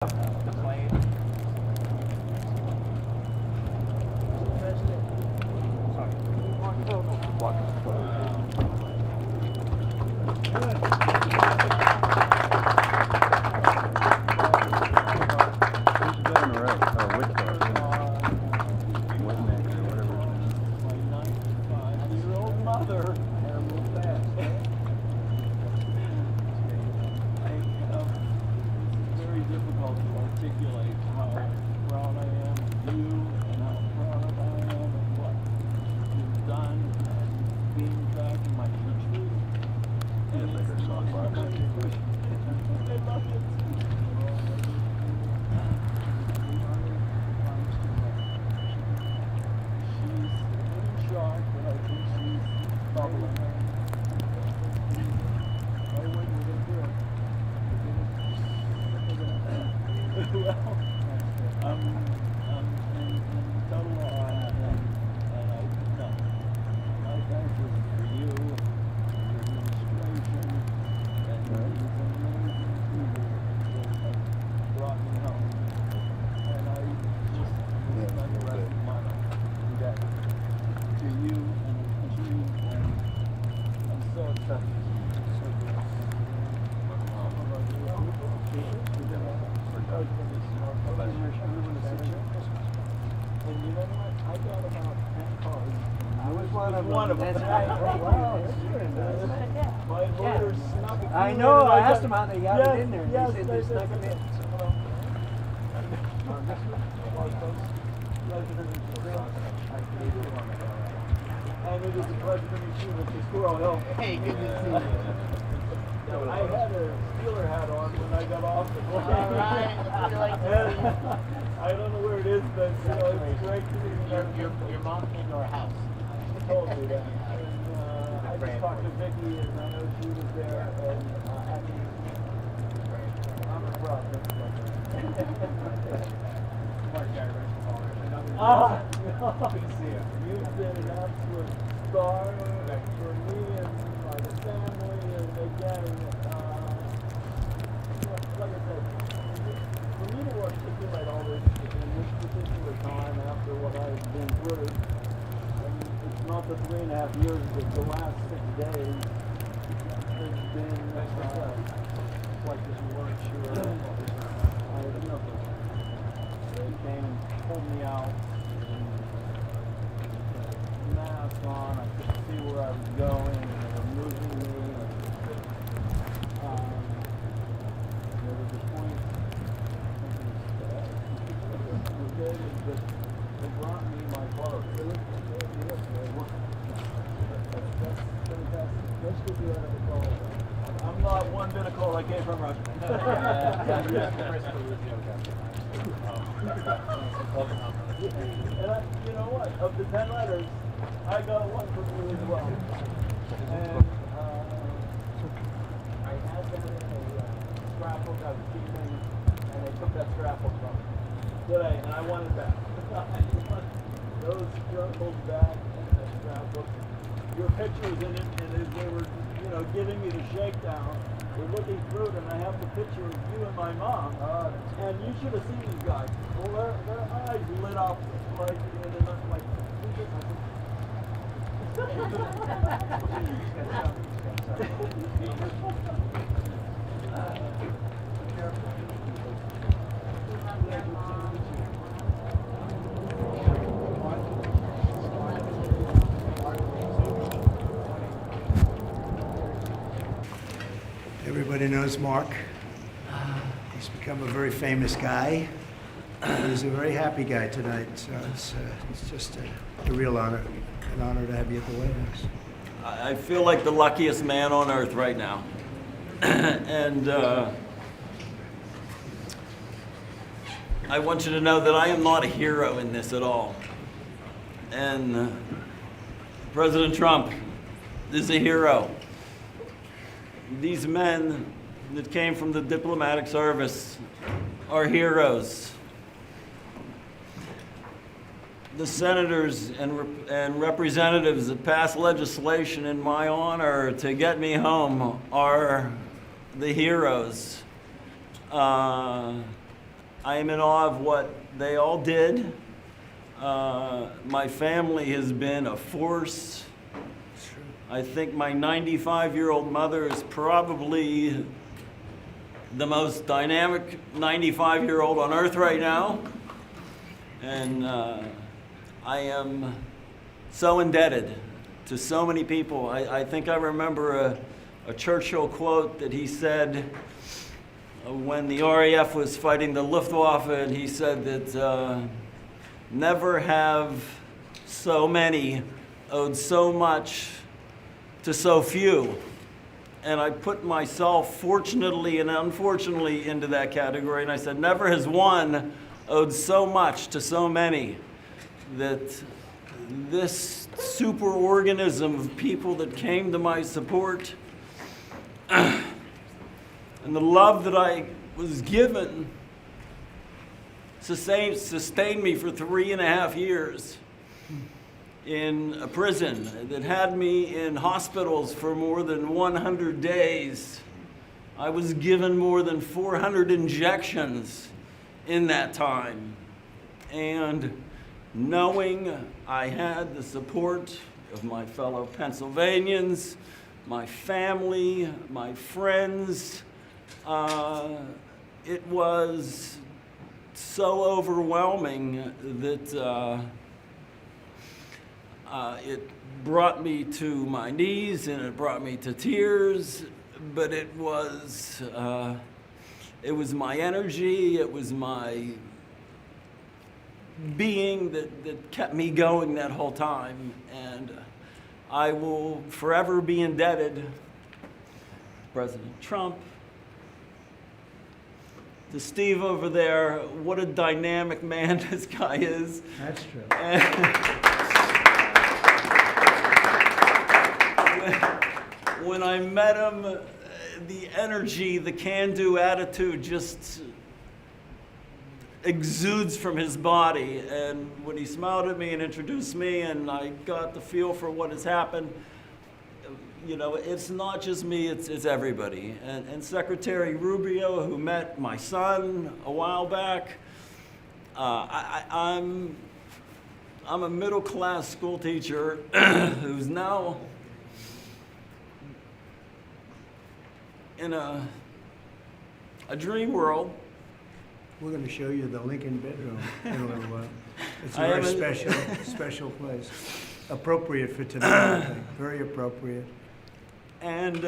The plane. Sorry. I know, I asked him how they got it in there. He said they snuck it in. And it was a pleasure to meet you, Mr. Squirrel Hill. Hey, good to see you. I had a Steeler hat on when I got off the plane. All right. I don't know where it is, but you know, it's great to see you. Your mom came to our house. She told me that. And I just talked to Vicky, and I know she was there, and I'm a problem. Good to see you. You've been an absolute star for me and my family, and again, like I said, for me to articulate all this in this particular time after what I've been through, and it's not the 3.5 years, but the last 6 days has been like this weren't sure. I had nothing. They came and pulled me out. Mask on, I couldn't see where I was going, and they were moving me. There was a point, but they brought me my clothes. That's fantastic. Let's get you out of the cold. I'm not one bit of cold. I came from Russia. And you know what? Of the 10 letters, I got one from you as well. And I had that in a scrapbook I was keeping, and they took that scrapbook from me today, and I want it back. I want those journals back and that scrapbook. Your picture was in it, and as they were, giving me the shakedown, we're looking through it, and I have the picture of you and my mom. And you should have seen these guys. Well, their eyes lit up like, they're not like, Everybody knows Mark. He's become a very famous guy. He's a very happy guy tonight, so it's just a real honor, an honor to have you at the White House. I feel like the luckiest man on earth right now. And I want you to know that I am not a hero in this at all. And President Trump is a hero. These men that came from the diplomatic service are heroes. The senators and representatives that passed legislation in my honor to get me home are the heroes. I am in awe of what they all did. My family has been a force. I think my 95-year-old mother is probably the most dynamic 95-year-old on earth right now. And I am so indebted to so many people. I think I remember a Churchill quote that he said when the RAF was fighting the Luftwaffe, and he said that never have so many owed so much to so few. And I put myself, fortunately and unfortunately, into that category, and I said, never has one owed so much to so many, that this superorganism of people that came to my support and the love that I was given sustained me for 3.5 years in a prison, that had me in hospitals for more than 100 days. I was given more than 400 injections in that time. And knowing I had the support of my fellow Pennsylvanians, my family, my friends, it was so overwhelming that it brought me to my knees and it brought me to tears, but it was my energy, it was my being that kept me going that whole time. And I will forever be indebted to President Trump, to Steve over there. What a dynamic man this guy is. That's true. When I met him, the energy, the can-do attitude just exudes from his body. And when he smiled at me and introduced me, and I got the feel for what has happened, you know, it's not just me, it's everybody. And Secretary Rubio, who met my son a while back, I'm a middle-class school teacher who's now in a dream world. We're going to show you the Lincoln bedroom in a little while. It's a very special place. Appropriate for tonight, I think. Very appropriate. And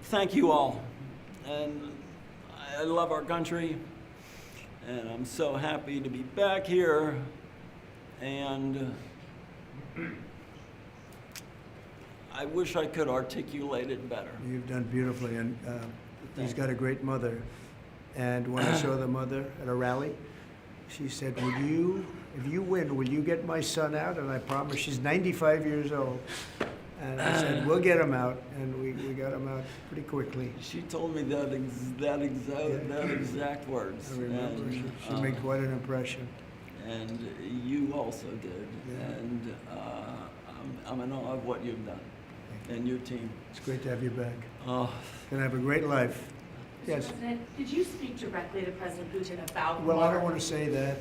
thank you all. And I love our country. And I'm so happy to be back here. And I wish I could articulate it better. You've done beautifully, and he's got a great mother. And when I saw the mother at a rally, she said, if you win, will you get my son out? And I promised. She's 95 years old. And I said, we'll get him out. And we got him out pretty quickly. She told me that exact words. I remember. And, she made quite an impression. And you also did. Yeah. And I'm in awe of what you've done. And your team. It's great to have you back. Oh. Gonna have a great life. Yes. President, did you speak directly to President Putin about? Well, I don't want to say that.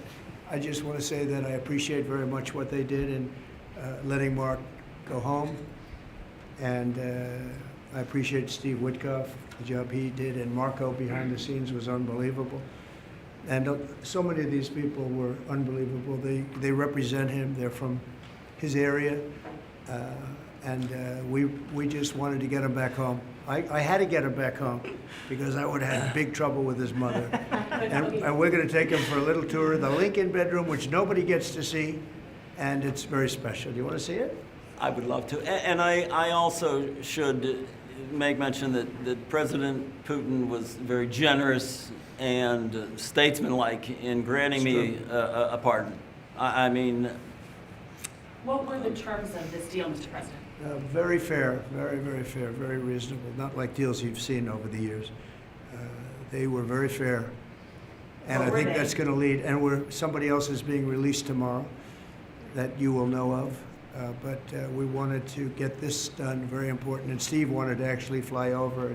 I just want to say that I appreciate very much what they did in letting Mark go home, and I appreciate Steve Witkoff, the job he did, and Marco behind the scenes was unbelievable. And so many of these people were unbelievable. They represent him. They're from his area. And we just wanted to get him back home. I had to get him back home because I would have had big trouble with his mother. And we're going to take him for a little tour of the Lincoln bedroom, which nobody gets to see, and it's very special. Do you want to see it? I would love to. And I also should make mention that President Putin was very generous and statesmanlike in granting me a pardon. I mean... What were the terms of this deal, Mr. President? Very fair, very fair, very reasonable. Not like deals you've seen over the years. They were very fair. And I think that's going to lead, and somebody else is being released tomorrow that you will know of. But we wanted to get this done, very important. And Steve wanted to actually fly over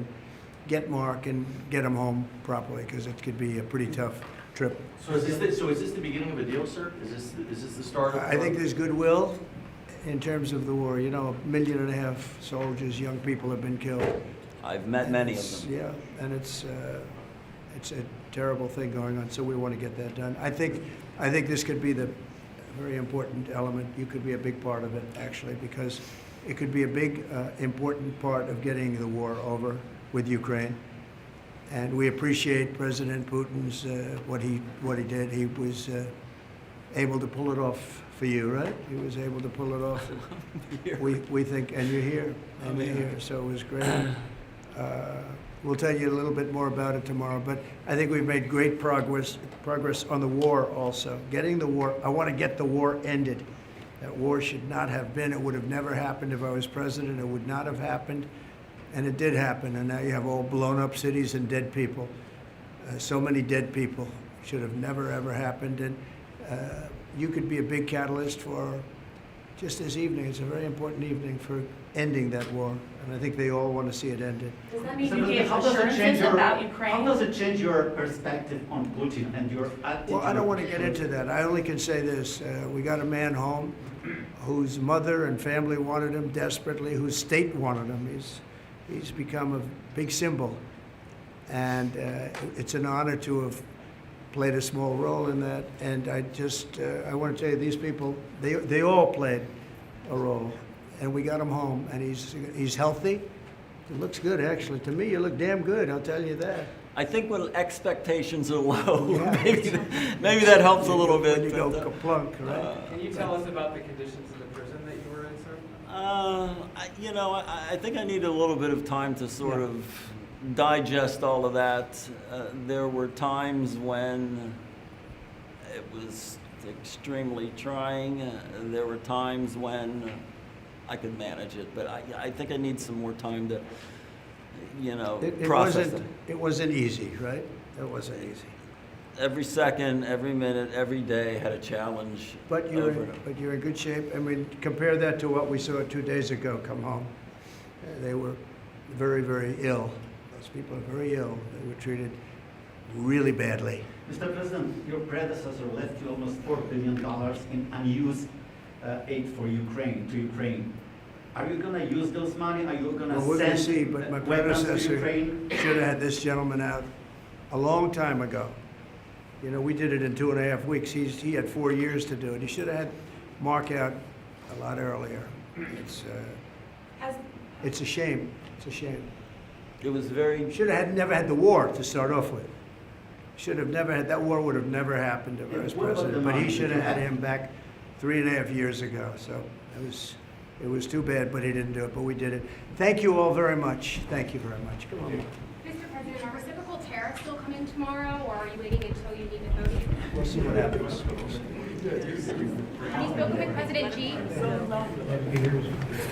get Mark and get him home properly, because it could be a pretty tough trip. So is this the beginning of a deal, sir? Is this the start of? I think there's goodwill in terms of the war. You know, 1.5 million soldiers, young people have been killed. I've met many of It's- them. Yeah, and it's a terrible thing going on, so we want to get that done. I think this could be the very important element. You could be a big part of it, actually, because it could be a big, important part of getting the war over with Ukraine. And we appreciate President Putin's, what he did. He was able to pull it off for you, right? He was able to pull it off. We think, and you're here, and you're here, so it was great. We'll tell you a little bit more about it tomorrow, but I think we've made great progress on the war also. Getting the war, I want to get the war ended. That war should not have been. It would have never happened if I was president. It would not have happened, and it did happen, and now you have all blown up cities and dead people. So many dead people. Should have never, ever happened, and you could be a big catalyst for just this evening. It's a very important evening for ending that war, and I think they all want to see it ended. Does that mean So you gave how does it change assurances your, about how Ukraine? does it change your perspective on Putin and your attitude? Well, I don't want to get into that. I only can say this. We got a man home whose mother and family wanted him desperately, whose state wanted him. He's become a big symbol. And it's an honor to have played a small role in that. And I want to tell you, these people, they all played a role. And we got him home, and he's healthy. He looks good, actually. To me, you look damn good, I'll tell you that. I think when expectations are low, Yeah. maybe that helps a little bit. When you go but, kaplunk, right? Can you tell us about the conditions in the prison that you were in, sir? I think I need a little bit of time to sort of digest all of that. There were times when it was extremely trying. There were times when I could manage it, but I think I need some more time to, process it. It wasn't easy, right? It wasn't easy. Every second, every minute, every day had a challenge. But over and over. you're in good shape. I mean, compare that to what we saw 2 days ago come home. They were very, very ill. Those people are very ill. They were treated really badly. Mr. President, your predecessor left you almost $4 billion in unused aid for Ukraine. Are you going to use those money? Are you going to Well, we're going to send see, but my weapons to predecessor Ukraine? should have had this gentleman out a long time ago. You know, we did it in 2.5 weeks. He had 4 years to do it. He should have had Mark out a lot earlier. It's a shame. It's a shame. It was very. Should have never had the war to start off with. Should have never had, that war would have never happened if I was What about president. the But he money? should have had him back 3.5 years ago. So it was too bad, but he didn't do it. But we did it. Thank you all very much. Thank you very much. Come on. Mr. President, are reciprocal tariffs still coming tomorrow, or are you waiting until you need to vote? We'll see what happens. Have you spoken with President Xi?